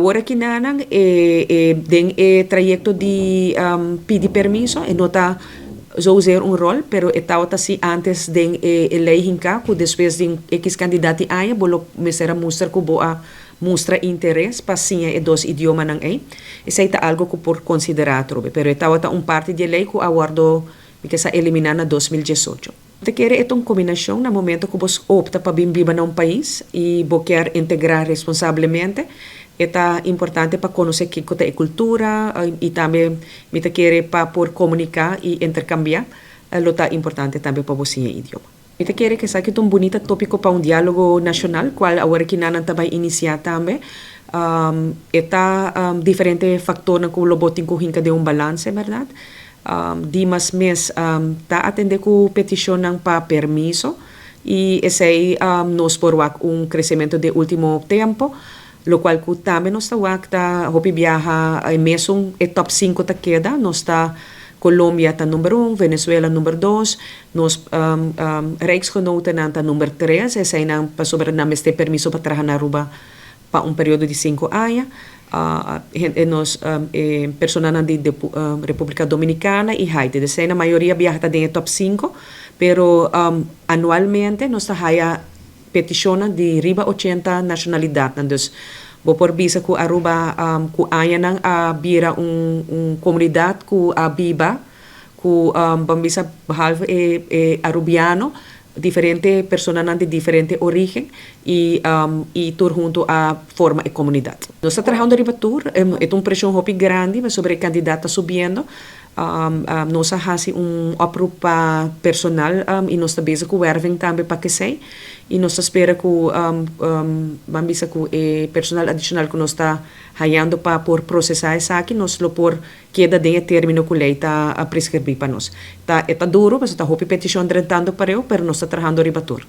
Ahora que nanan den trayecto de pidi permiso e nota zo usar un rol, pero estaba así antes de lei hinka, que después de X candidato aya, bolo mestermustra que boa mostra interesse para siña e dos idiomanan isso é algo que por considerar trobe, pero estava um parte de lei que aguardo que sa eliminar na 2018. Te quer é uma combinação na momento que você opta para biba num país e você quer integrar responsablemente. É importante para conhecer que é cultura e também me te quer para por comunicar e intercambiar. É importante também para você em idioma. Me te quer que sabe que é um bonito tópico para um diálogo nacional, qual agora que nanan também iniciar também. Diferente factores que o lobotin ko hinka de balance, verdade? Di mas mes ta atender com peticion ng pa permiso e esse nos porwak crescimento de último tempo, lo qual que também nos tawak ta hopi viaja mesong top 5 ta queda, nos ta Colombia ta número 1, Venezuela número 2, nos Rijksgenoten ta número 3, esse aí não para sobre na meste permiso para trabalhar na Aruba para período de 5 anos. Nos personas de República Dominicana y Haiti. De la mayoría viaja en el top 5, pero anualmente nos haya peticiones de arriba 80 nacionalidades. Entonces, por visa que Aruba ayan bira comunidad que biba, que bambisa half arubiano, diferente personas de diferente origen y tour junto a forma de comunidad. Nós estamos trabajando en tour, es una presión hopi grande sobre candidatas subiendo. Nós hacemos apropa personal y nós estamos bezig com werving também para que sei. E nós espera que vamos que personal adicional que nós está hallando para por processar isso aqui, nós lo por queda de término que lei está a prescrever para nós. Está duro, mas está hopi petition tratando para eu, pero nós está trabajando ribatur.